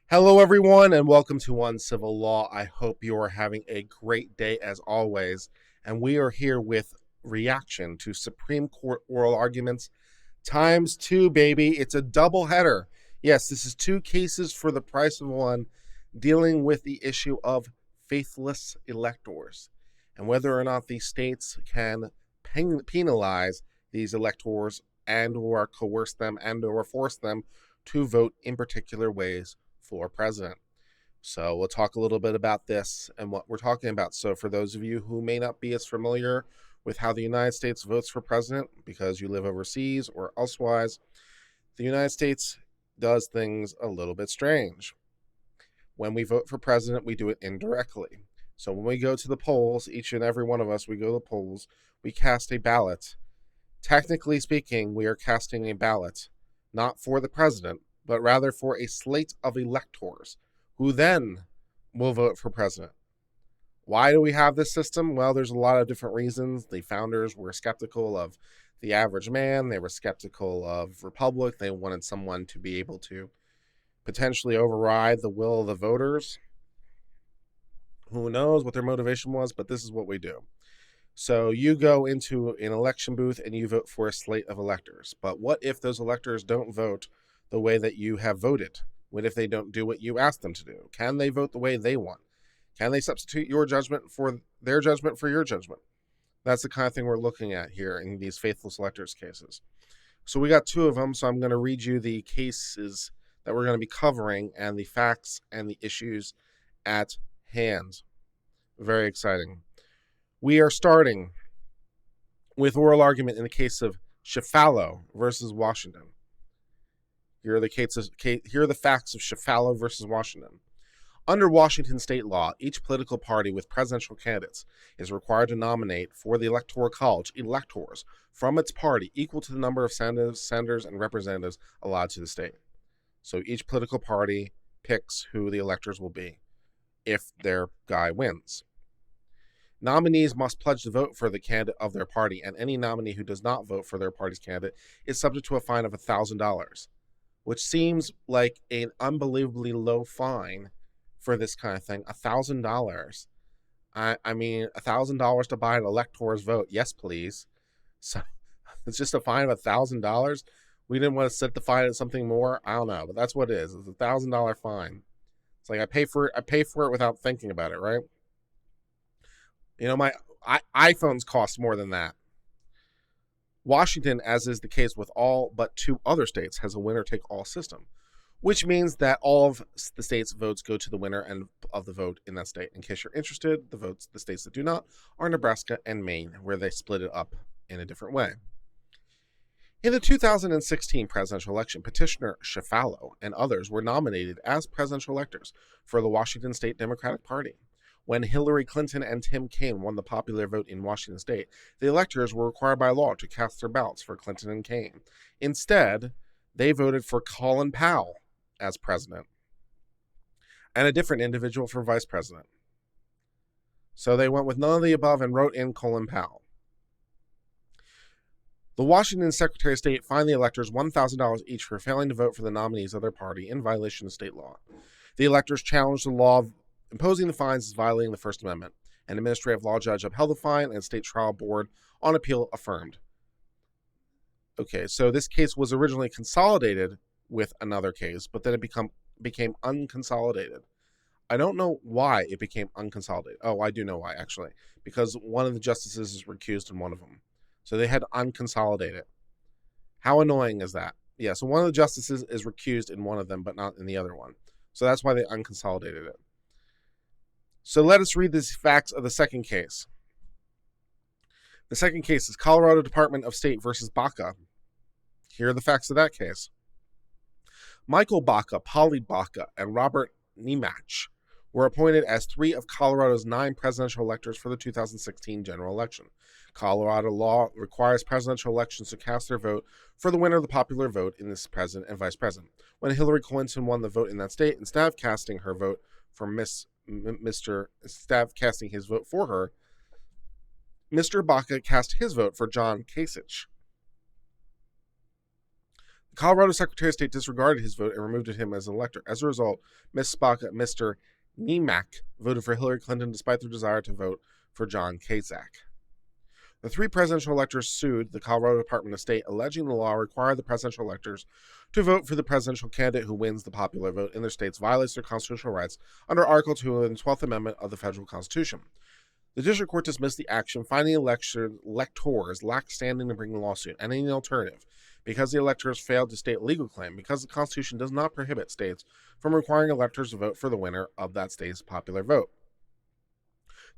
Hello, everyone, and welcome to Uncivil Law. I hope you are having a great day as always. And we are here with reaction to Supreme Court oral arguments times two, baby. It's a double header. Yes, this is two cases for the price of one, dealing with the issue of faithless electors and whether or not these states can penalize these electors and or coerce them and or force them to vote in particular ways for president. So we'll talk a little bit about this and what we're talking about. So for those of you who may not be as familiar with how the United States votes for president because you live overseas or elsewise, the United States does things a little bit strange. When we vote for president, we do it indirectly. So when we go to the polls, each and every one of us, we go to the polls, we cast a ballot. Technically speaking, we are casting a ballot not for the president, but rather for a slate of electors who then will vote for president. Why do we have this system? Well, there's a lot of different reasons. The founders were skeptical of the average man. They were skeptical of republic. They wanted someone to be able to potentially override the will of the voters. Who knows what their motivation was, but this is what we do. So you go into an election booth and you vote for a slate of electors. But what if those electors don't vote the way that you have voted? What if they don't do what you asked them to do? Can they vote the way they want? Can they substitute your judgment for their judgment for your judgment? That's the kind of thing we're looking at here in these faithless electors cases. So we got two of them, so I'm going to read you the cases that we're going to be covering and the facts and the issues at hand. Very exciting. We are starting with oral argument in the case of Shafalo versus Washington. Here are the facts of Shafalo versus Washington. Under Washington state law, each political party with presidential candidates is required to nominate for the Electoral College electors from its party equal to the number of senators, and representatives allowed to the state. So each political party picks who the electors will be if their guy wins. Nominees must pledge to vote for the candidate of their party, and any nominee who does not vote for their party's candidate is subject to a fine of $1,000, which seems like an unbelievably low fine for this kind of thing. $1,000. I mean, $1,000 to buy an elector's vote. Yes, please. So it's just a fine of $1,000. We didn't want to set the fine at something more. I don't know, but that's what it is. It's $1,000 fine. It's like I pay for it without thinking about it, right? You know, my iPhones cost more than that. Washington, as is the case with all but two other states, has a winner-take-all system, which means that all of the states' votes go to the winner of the vote in that state. In case you're interested, the states that do not are Nebraska and Maine, where they split it up in a different way. In the 2016 presidential election, petitioner Shafalo and others were nominated as presidential electors for the Washington State Democratic Party. When Hillary Clinton and Tim Kaine won the popular vote in Washington state, the electors were required by law to cast their ballots for Clinton and Kaine. Instead, they voted for Colin Powell as president and a different individual for vice president. So they went with none of the above and wrote in Colin Powell. The Washington Secretary of State fined the electors $1,000 each for failing to vote for the nominees of their party in violation of state law. The electors challenged the law imposing the fines as violating the First Amendment. An administrative law judge upheld the fine, and state trial board on appeal affirmed. Okay, so this case was originally consolidated with another case, but then it became unconsolidated. I don't know why it became unconsolidated. Oh, I do know why, actually. Because one of the justices is recused in one of them. So they had to unconsolidate it. How annoying is that? Yeah, so one of the justices is recused in one of them, but not in the other one. So that's why they unconsolidated it. So let us read the facts of the second case. The second case is Colorado Department of State versus Baca. Here are the facts of that case. Michael Baca, Polly Baca, and Robert Nemach were appointed as three of Colorado's 9 presidential electors for the 2016 general election. Colorado law requires presidential elections to cast their vote for the winner of the popular vote in this president and vice president. When Hillary Clinton won the vote in that state, instead of casting her vote for casting his vote for her, Mr. Baca cast his vote for John Kasich. Colorado Secretary of State disregarded his vote and removed him as an elector. As a result, Mr. Niemak voted for Hillary Clinton despite their desire to vote for John Kasich. The three presidential electors sued the Colorado Department of State, alleging the law required the presidential electors to vote for the presidential candidate who wins the popular vote in their states violates their constitutional rights under Article 2 of the 12th Amendment of the Federal Constitution. The district court dismissed the action, finding electors lacked standing to bring the lawsuit and any alternative, because the electors failed to state a legal claim, because the Constitution does not prohibit states from requiring electors to vote for the winner of that state's popular vote.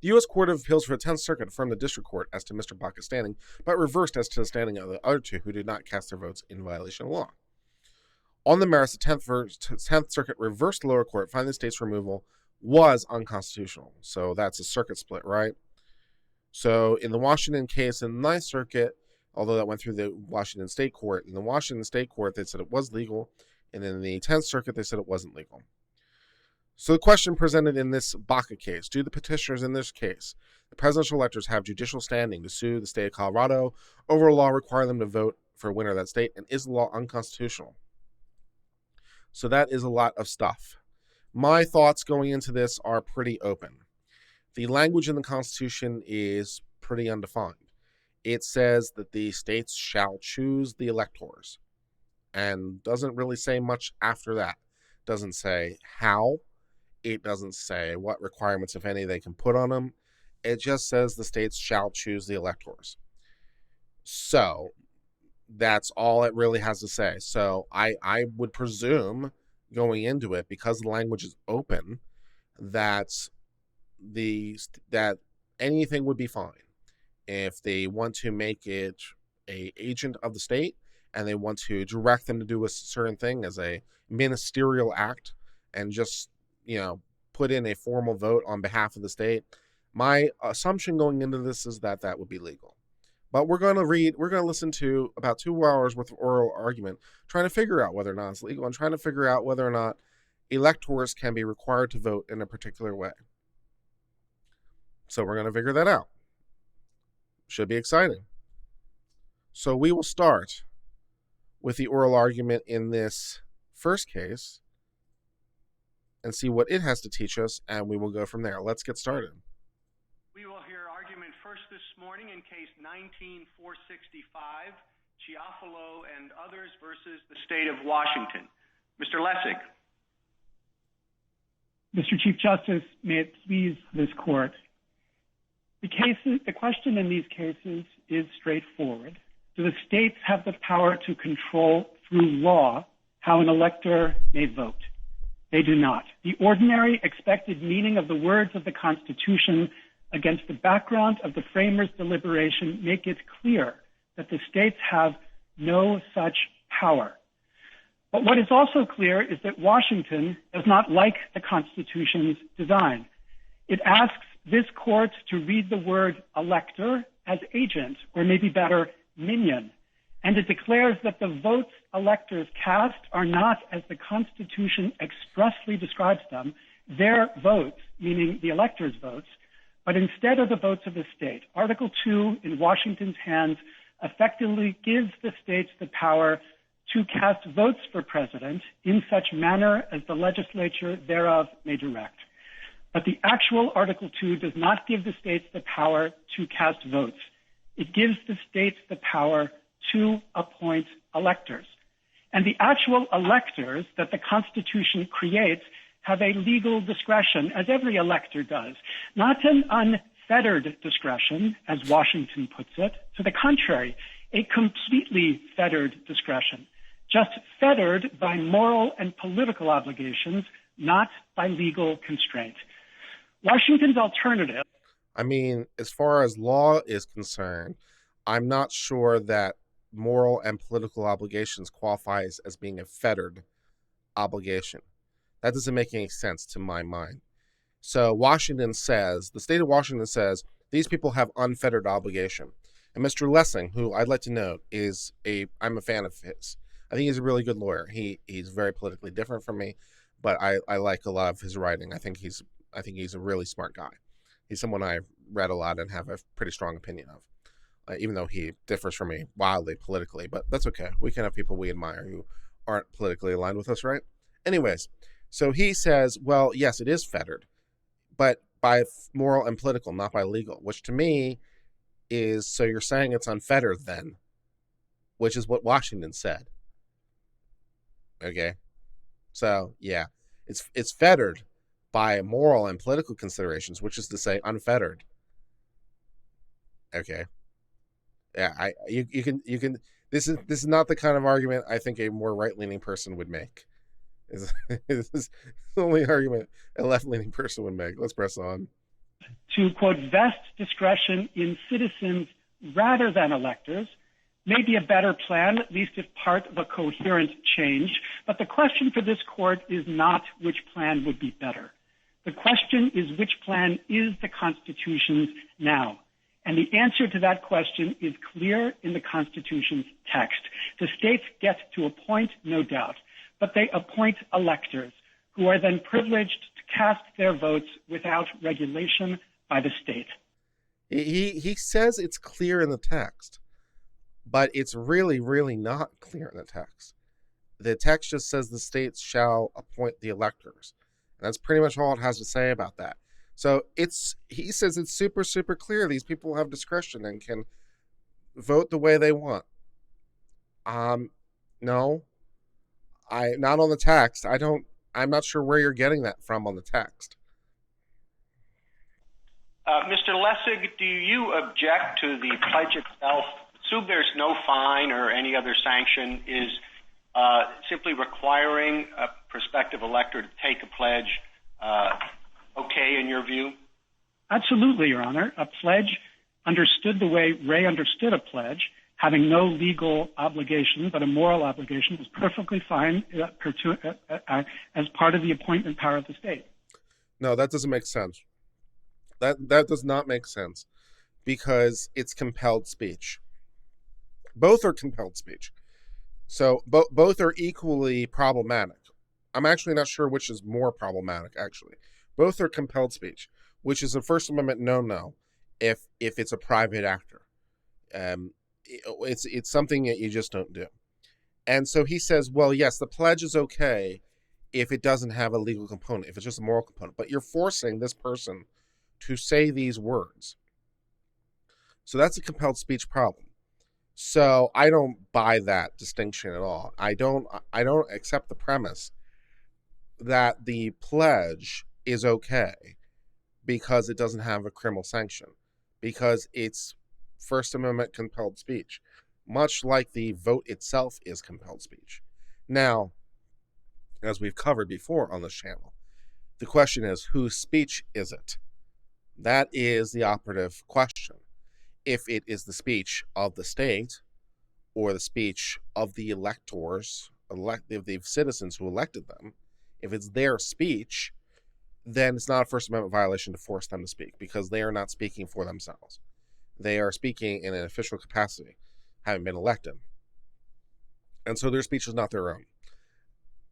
The U.S. Court of Appeals for the 10th Circuit affirmed the district court as to Mr. Baca's standing, but reversed as to the standing of the other two who did not cast their votes in violation of law. On the merits, the 10th Circuit reversed the lower court, finding the state's removal was unconstitutional. So that's a circuit split, right? So in the Washington case in the 9th Circuit, although that went through the Washington State Court, in the Washington State Court, they said it was legal, and in the 10th Circuit, they said it wasn't legal. So the question presented in this Baca case, do the petitioners in this case, the presidential electors, have judicial standing to sue the state of Colorado over a law requiring them to vote for a winner of that state, and is the law unconstitutional? So that is a lot of stuff. My thoughts going into this are pretty open. The language in the Constitution is pretty undefined. It says that the states shall choose the electors, and doesn't really say much after that. Doesn't say how. It doesn't say what requirements, if any, they can put on them. It just says the states shall choose the electors. So that's all it really has to say. So I would presume going into it, because the language is open, that anything would be fine. If they want to make it an agent of the state and they want to direct them to do a certain thing as a ministerial act and just, put in a formal vote on behalf of the state, my assumption going into this is that that would be legal. But we're going to listen to about 2 hours worth of oral argument trying to figure out whether or not it's legal and trying to figure out whether or not electors can be required to vote in a particular way. So we're going to figure that out. Should be exciting. So we will start with the oral argument in this first case and see what it has to teach us, and we will go from there. Let's get started. We will hear argument first this morning in case 19-465, Chiafalo and others versus the state of Washington. Mr. Lessig. Mr. Chief Justice, may it please this court. The question in these cases is straightforward. Do the states have the power to control through law how an elector may vote? They do not. The ordinary expected meaning of the words of the Constitution against the background of the framers' deliberation make it clear that the states have no such power. But what is also clear is that Washington does not like the Constitution's design. It asks this court to read the word elector as agent, or maybe better, minion. And it declares that the votes electors cast are not, as the Constitution expressly describes them, their votes, meaning the electors' votes, but instead are the votes of the state. Article 2 in Washington's hands effectively gives the states the power to cast votes for president in such manner as the legislature thereof may direct. But the actual Article 2 does not give the states the power to cast votes. It gives the states the power to appoint electors. And the actual electors that the Constitution creates have a legal discretion, as every elector does, not an unfettered discretion, as Washington puts it. To the contrary, a completely fettered discretion, just fettered by moral and political obligations, not by legal constraint. Washington's alternative. As far as law is concerned, I'm not sure that moral and political obligations qualifies as being a fettered obligation. That doesn't make any sense to my mind. So the state of Washington says, these people have unfettered obligation. And Mr. Lessing, who I'd like to note I'm a fan of his. I think he's a really good lawyer. He's very politically different from me, but I like a lot of his writing. I think he's a really smart guy. He's someone I've read a lot and have a pretty strong opinion of. even though he differs from me wildly politically, but that's okay. We can have people we admire who aren't politically aligned with us, right? Anyways, so he says, well, yes, it is fettered, but by moral and political, not by legal, which to me is, so you're saying it's unfettered then, which is what Washington said. Okay. So yeah, it's fettered by moral and political considerations, which is to say unfettered. Okay. Yeah, you can this is not the kind of argument I think a more right leaning person would make. This is the only argument a left leaning person would make. Let's press on. To, quote, vest discretion in citizens rather than electors may be a better plan, at least if part of a coherent change. But the question for this court is not which plan would be better. The question is which plan is the Constitution's now. And the answer to that question is clear in the Constitution's text. The states get to appoint, no doubt, but they appoint electors who are then privileged to cast their votes without regulation by the state. He says it's clear in the text, but it's really, really not clear in the text. The text just says the states shall appoint the electors. And that's pretty much all it has to say about that. So he says it's super, super clear. These people have discretion and can vote the way they want. No, not on the text. I'm not sure where you're getting that from on the text. Mr. Lessig, do you object to the pledge itself? Assume there's no fine or any other sanction, is simply requiring a prospective elector to take a pledge okay in your view? Absolutely, Your Honor. A pledge understood the way Ray understood a pledge, having no legal obligation but a moral obligation, is perfectly fine as part of the appointment power of the state. No, that doesn't make sense. That does not make sense because it's compelled speech. Both are compelled speech. So both are equally problematic. I'm actually not sure which is more problematic, actually. Both are compelled speech, which is a First Amendment no-no if it's a private actor. It's something that you just don't do. And so he says, well, yes, the pledge is okay if it doesn't have a legal component, if it's just a moral component. But you're forcing this person to say these words. So that's a compelled speech problem. So I don't buy that distinction at all. I don't accept the premise that the pledge is okay because it doesn't have a criminal sanction, because it's First Amendment compelled speech, much like the vote itself is compelled speech. Now, as we've covered before on this channel, the question is, whose speech is it? That is the operative question. If it is the speech of the state or the speech of the electors, the citizens who elected them, if it's their speech, then it's not a First Amendment violation to force them to speak because they are not speaking for themselves. They are speaking in an official capacity, having been elected. And so their speech is not their own.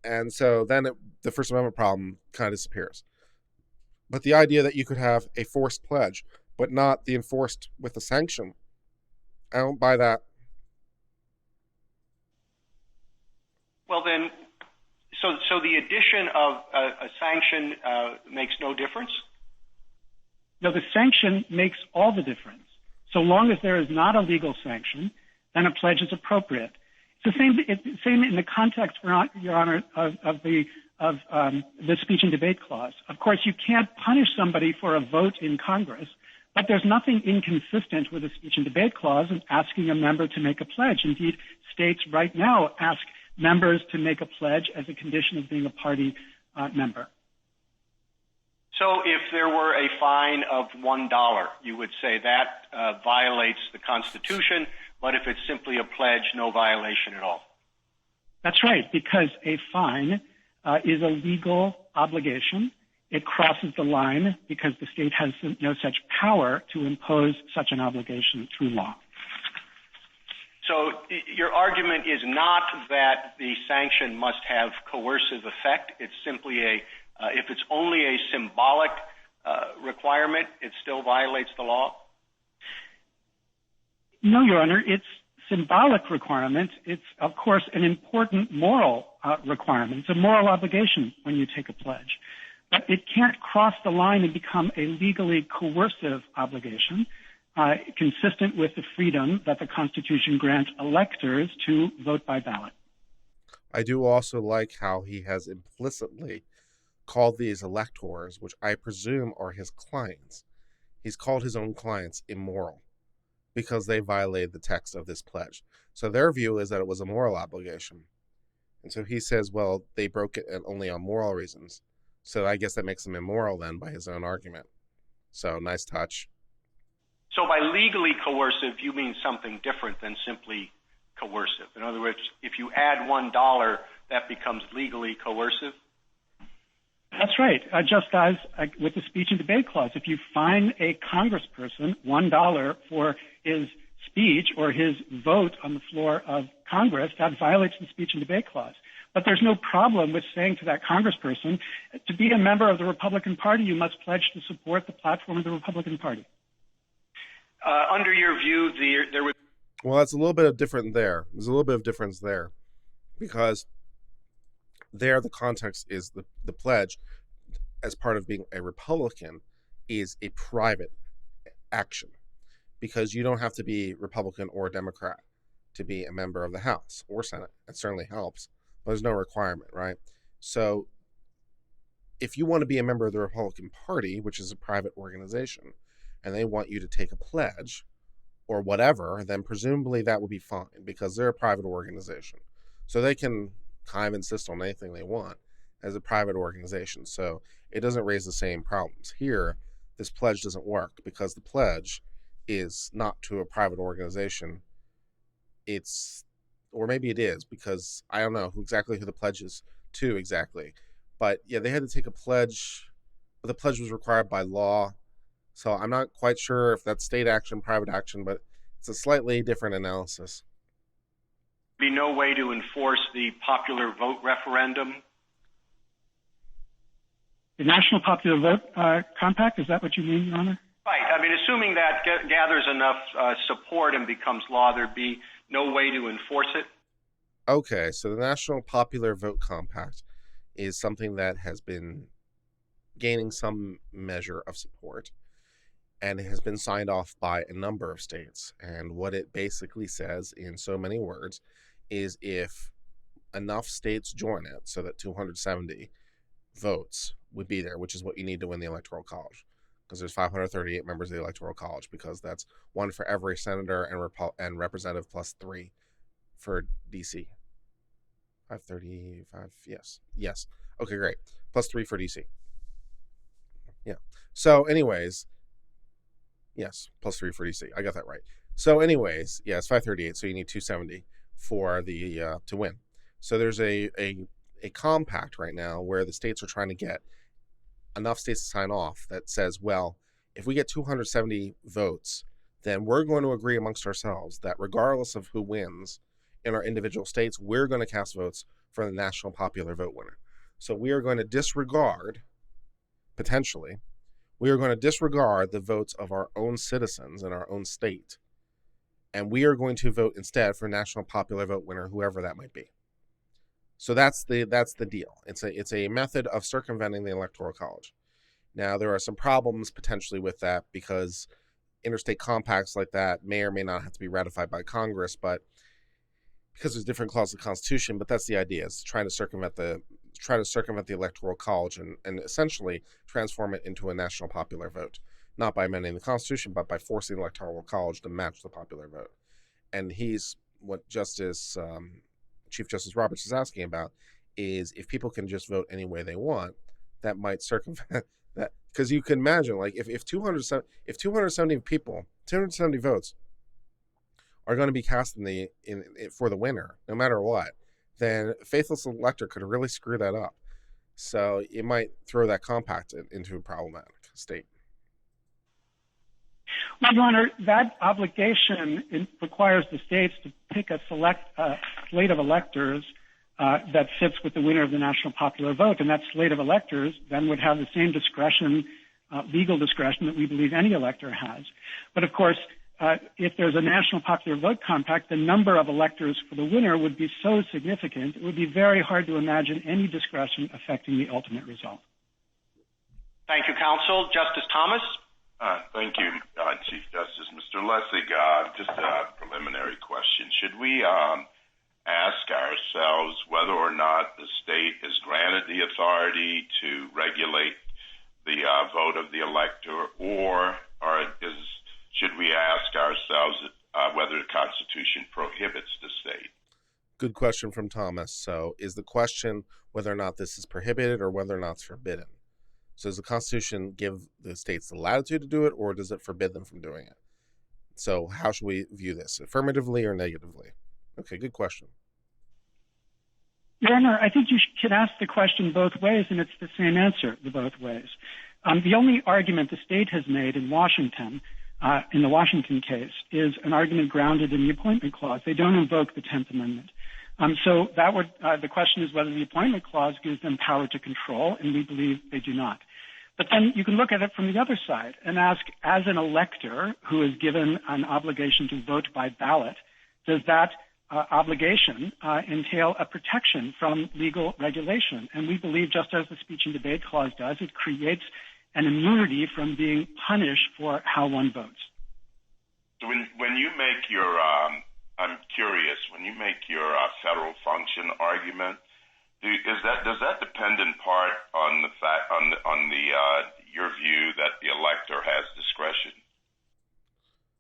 And so then the First Amendment problem kind of disappears. But the idea that you could have a forced pledge, but not the enforced with a sanction, I don't buy that. Well, then, so the addition of a sanction makes no difference? No, the sanction makes all the difference. So long as there is not a legal sanction, then a pledge is appropriate. It's the same in the context, Your Honor, of the speech and debate clause. Of course, you can't punish somebody for a vote in Congress, but there's nothing inconsistent with the speech and debate clause in asking a member to make a pledge. Indeed, states right now ask members to make a pledge as a condition of being a party member. So if there were a fine of $1, you would say that violates the Constitution, but if it's simply a pledge, no violation at all. That's right, because a fine is a legal obligation. It crosses the line because the state has no such power to impose such an obligation through law. So your argument is not that the sanction must have coercive effect. It's simply if it's only a symbolic requirement, it still violates the law? No, Your Honor, it's symbolic requirement. It's, of course, an important moral requirement. It's a moral obligation when you take a pledge. But it can't cross the line and become a legally coercive obligation, consistent with the freedom that the Constitution grants electors to vote by ballot. I do also like how he has implicitly called these electors, which I presume are his clients. He's called his own clients immoral because they violated the text of this pledge. So their view is that it was a moral obligation. And so he says, well, they broke it only on moral reasons. So I guess that makes him immoral then by his own argument. So nice touch. So by legally coercive, you mean something different than simply coercive. In other words, if you add $1, that becomes legally coercive? That's right. Just as with the speech and debate clause, if you fine a congressperson $1 for his speech or his vote on the floor of Congress, that violates the speech and debate clause. But there's no problem with saying to that congressperson, to be a member of the Republican Party, you must pledge to support the platform of the Republican Party. Under your view, there would... Well, that's a little bit of different there. There's a little bit of difference there because there the context is the pledge as part of being a Republican is a private action because you don't have to be Republican or Democrat to be a member of the House or Senate. It certainly helps, but there's no requirement, right? So if you want to be a member of the Republican Party, which is a private organization, and they want you to take a pledge or whatever, then presumably that would be fine because they're a private organization. So they can kind of insist on anything they want as a private organization. So it doesn't raise the same problems. Here, this pledge doesn't work because the pledge is not to a private organization. It's, or maybe it is because I don't know who the pledge is to exactly. But yeah, they had to take a pledge, but the pledge was required by law. So I'm not quite sure if that's state action, private action, but it's a slightly different analysis. Be no way to enforce the popular vote referendum? The National Popular Vote Compact, is that what you mean, Your Honor? Right. I mean, assuming that gathers enough support and becomes law, there'd be no way to enforce it? Okay, so the National Popular Vote Compact is something that has been gaining some measure of support, and it has been signed off by a number of states. And what it basically says in so many words is if enough states join it, so that 270 votes would be there, which is what you need to win the Electoral College, because there's 538 members of the Electoral College, because that's one for every senator and representative plus 3 for DC. 535, yes. Okay, great. Plus 3 for DC. Yeah. So anyways, yes, plus 3 for DC. I got that right. So anyways, yeah, it's 538, so you need 270 for the to win. So there's a compact right now where the states are trying to get enough states to sign off that says, well, if we get 270 votes, then we're going to agree amongst ourselves that regardless of who wins in our individual states, we're going to cast votes for the national popular vote winner. So we are going to disregard, potentially, the votes of our own citizens in our own state. And we are going to vote instead for national popular vote winner, whoever that might be. So that's the deal. It's a method of circumventing the Electoral College. Now, there are some problems potentially with that because interstate compacts like that may or may not have to be ratified by Congress, but because there's different clauses of the Constitution, but that's the idea, is trying to circumvent the Electoral College and essentially transform it into a national popular vote, not by amending the Constitution, but by forcing the Electoral College to match the popular vote. And what Chief Justice Roberts is asking about is if people can just vote any way they want, that might circumvent that. Because you can imagine, like, if 270 votes are going to be cast for the winner, no matter what, then a faithless elector could really screw that up. So it might throw that compact into a problematic state. Well, Your Honor, that obligation requires the states to pick a select slate of electors that fits with the winner of the national popular vote, and that slate of electors then would have the same discretion, legal discretion, that we believe any elector has. But of course, if there's a national popular vote compact, the number of electors for the winner would be so significant, it would be very hard to imagine any discretion affecting the ultimate result. Thank you, counsel. Justice Thomas? Thank you, Chief Justice. Mr. Lessig, just a preliminary question. Should we ask ourselves whether or not the state is granted the authority to regulate the vote of the elector, or should we ask ourselves whether the Constitution prohibits the state? Good question from Thomas. So is the question whether or not this is prohibited or whether or not it's forbidden? So does the Constitution give the states the latitude to do it, or does it forbid them from doing it? So how should we view this, affirmatively or negatively? Okay, good question. Your Honor, I think you should ask the question both ways, and it's the same answer the both ways. The only argument the state has made in Washington, in the Washington case, is an argument grounded in the Appointment Clause. They don't invoke the 10th Amendment. So that would the question is whether the Appointment Clause gives them power to control, and we believe they do not. But then you can look at it from the other side and ask, as an elector who is given an obligation to vote by ballot, does that obligation entail a protection from legal regulation? And we believe, just as the Speech and Debate Clause does, it creates an immunity from being punished for how one votes. So when you make your, I'm curious, when you make your federal function argument, does that depend in part on the fact on your view that the elector has discretion?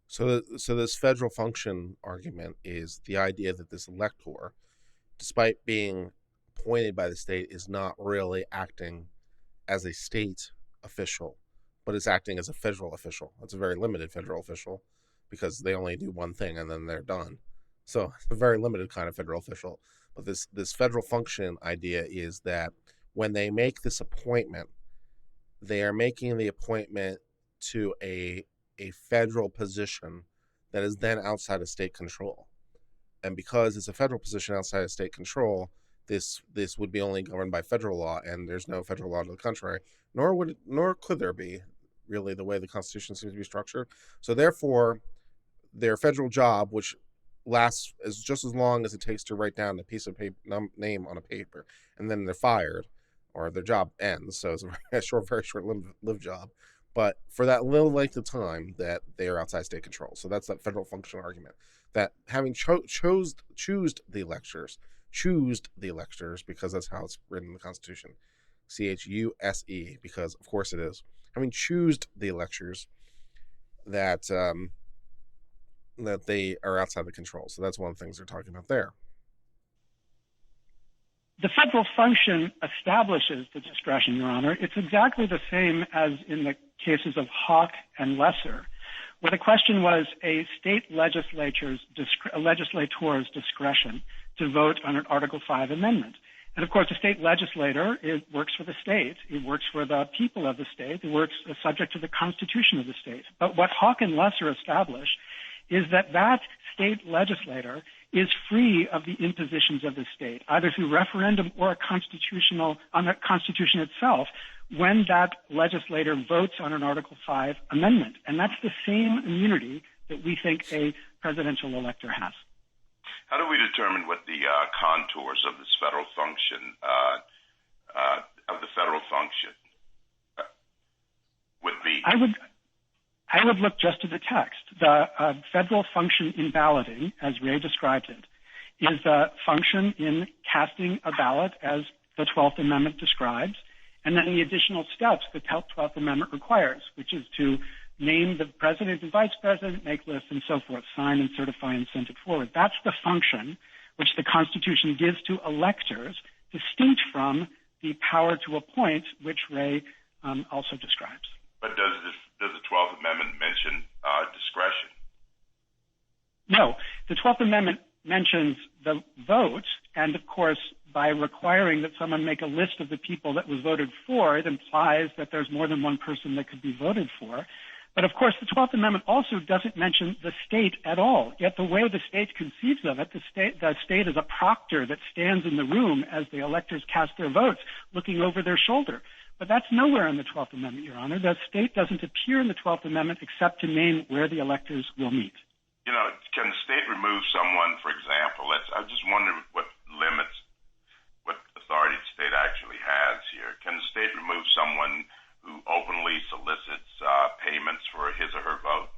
So this federal function argument is the idea that this elector, despite being appointed by the state, is not really acting as a state official, but is acting as a federal official. It's a very limited federal official because they only do one thing and then they're done. So it's a very limited kind of federal official. But this federal function idea is that when they make this appointment, they are making the appointment to a federal position that is then outside of state control. And because it's a federal position outside of state control, this would be only governed by federal law, and there's no federal law to the contrary, nor could there be, really, the way the Constitution seems to be structured. So therefore, their federal job, which lasts just as long as it takes to write down a piece of paper, name on a paper, and then they're fired, or their job ends. So it's a very short-lived job. But for that little length of time that they are outside state control. So that's that federal function argument. That having choose the electors, because that's how it's written in the Constitution, CHUSE, because of course it is. Having choose the electors, that they are outside the control. So that's one of the things they're talking about there. The federal function establishes the discretion, Your Honor. It's exactly the same as in the cases of Hawk and Lesser, where the question was a state legislator's discretion to vote on an Article 5 amendment. And of course, the state legislator works for the state. It works for the people of the state. It works subject to the Constitution of the state. But what Hawk and Lesser establish is that state legislator is free of the impositions of the state, either through referendum or on the Constitution itself, when that legislator votes on an Article 5 amendment. And that's the same immunity that we think a presidential elector has. How do we determine what the contours of this federal function, would be? I would look just to the text. The federal function in balloting, as Ray described it, is the function in casting a ballot, as the 12th Amendment describes, and then the additional steps the 12th Amendment requires, which is to name the president and vice president, make lists, and so forth, sign and certify and send it forward. That's the function which the Constitution gives to electors, distinct from the power to appoint, which Ray also describes. But does the 12th Amendment mention discretion? No. The 12th Amendment mentions the vote, and of course, by requiring that someone make a list of the people that was voted for, it implies that there's more than one person that could be voted for. But of course, the 12th Amendment also doesn't mention the state at all. Yet the way the state conceives of it, the state is a proctor that stands in the room as the electors cast their votes, looking over their shoulder. But that's nowhere in the 12th Amendment, Your Honor. The state doesn't appear in the 12th Amendment except to name where the electors will meet. You know, can the state remove someone, for example? I just wonder what limits, what authority the state actually has here. Can the state remove someone who openly solicits payments for his or her vote?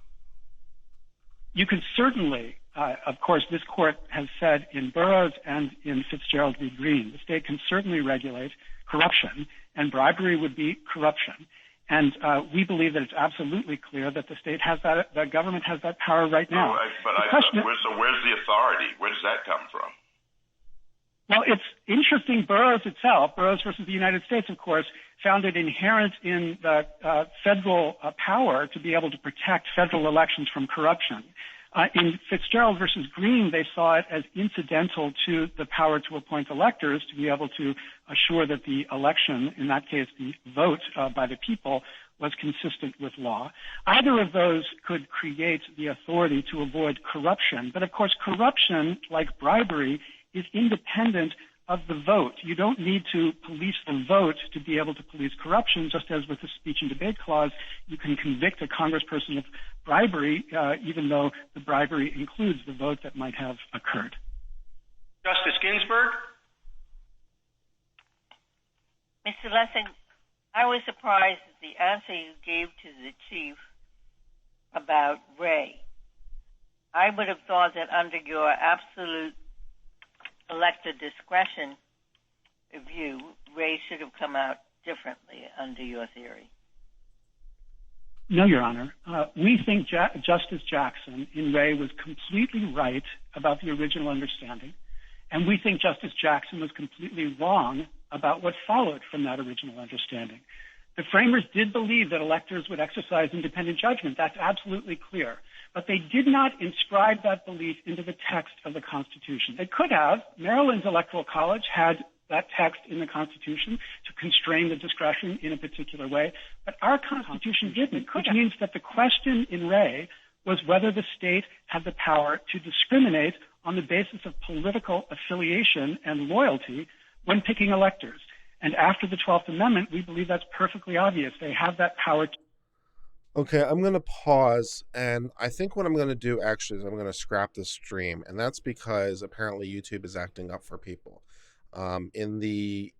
You can certainly, of course, this court has said in Burroughs and in Fitzgerald v. Green, the state can certainly regulate corruption, and bribery would be corruption. And we believe that it's absolutely clear that the state has that, the government has that power right now. So where's the authority? Where does that come from? Well, it's interesting. Burroughs itself, Burroughs versus the United States, of course, found it inherent in the federal power to be able to protect federal elections from corruption. In Fitzgerald versus Green, they saw it as incidental to the power to appoint electors to be able to assure that the election, in that case the vote by the people, was consistent with law. Either of those could create the authority to avoid corruption. But of course, corruption, like bribery, is independent of the vote. You don't need to police the vote to be able to police corruption, just as with the speech and debate clause, you can convict a congressperson of bribery, even though the bribery includes the vote that might have occurred. Justice Ginsburg? Mr. Lessig, I was surprised at the answer you gave to the chief about Ray. I would have thought that under your absolute elected discretion view, Ray should have come out differently under your theory. No, Your Honor. We think Justice Jackson in Ray was completely right about the original understanding, and we think Justice Jackson was completely wrong about what followed from that original understanding. The framers did believe that electors would exercise independent judgment. That's absolutely clear. But they did not inscribe that belief into the text of the Constitution. They could have. Maryland's Electoral College had that text in the Constitution to constrain the discretion in a particular way, but our Constitution didn't, which means that the question in Ray was whether the state had the power to discriminate on the basis of political affiliation and loyalty when picking electors. And after the 12th Amendment, we believe that's perfectly obvious. They have that power. Okay, I'm going to pause, and I think what I'm going to do actually is I'm going to scrap the stream, and that's because apparently YouTube is acting up for people. In the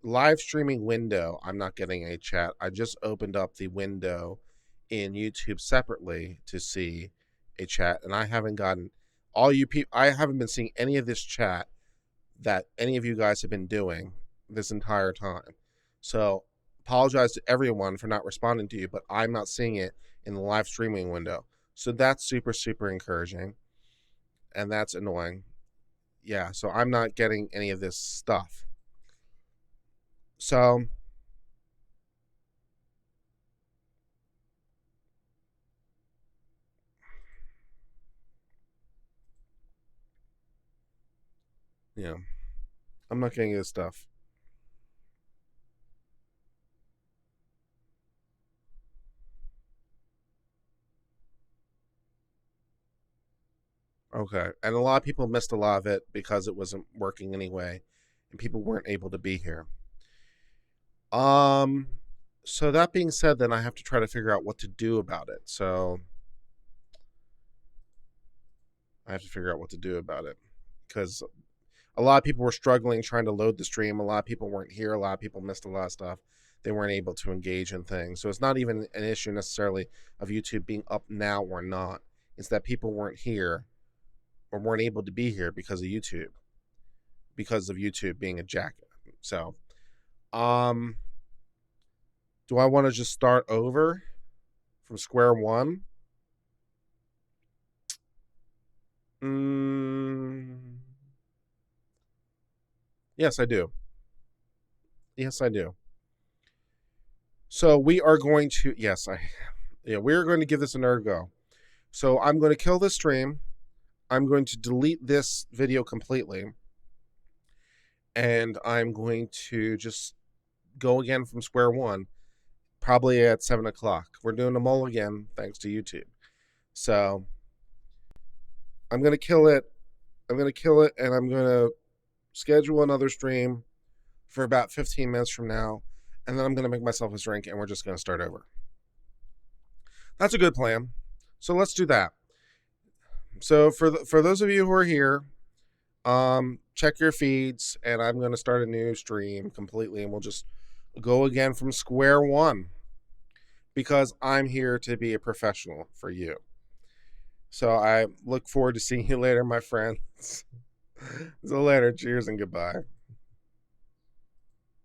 live streaming window, I'm not getting a chat. I just opened up the window in YouTube separately to see a chat, and I haven't gotten all you people. I haven't been seeing any of this chat that any of you guys have been doing this entire time. So apologize to everyone for not responding to you, but I'm not seeing it in the live streaming window. So that's super, super encouraging. And that's annoying. Yeah, so I'm not getting any of this stuff. So yeah, I'm not getting this stuff. Okay, and a lot of people missed a lot of it because it wasn't working anyway, and people weren't able to be here. So that being said, then I have to try to figure out what to do about it. So I have to figure out what to do about it because a lot of people were struggling trying to load the stream. A lot of people weren't here. A lot of people missed a lot of stuff. They weren't able to engage in things. So it's not even an issue necessarily of YouTube being up now or not. It's that people weren't here or weren't able to be here because of YouTube being a jacket. So, do I want to just start over from square one? Yes, I do. Yes, I do. So we are going to, we're going to give this another go. So I'm going to kill this stream. I'm going to delete this video completely. And I'm going to just go again from square one, probably at 7 o'clock. We're doing a mulligan thanks to YouTube. So I'm going to kill it. And I'm going to schedule another stream for about 15 minutes from now. and then I'm going to make myself a drink, and we're just going to start over. That's a good plan. So let's do that. So for those of you who are here, check your feeds, and I'm going to start a new stream completely, and we'll just go again from square one, because I'm here to be a professional for you. So I look forward to seeing you later, my friends. So later, cheers and goodbye.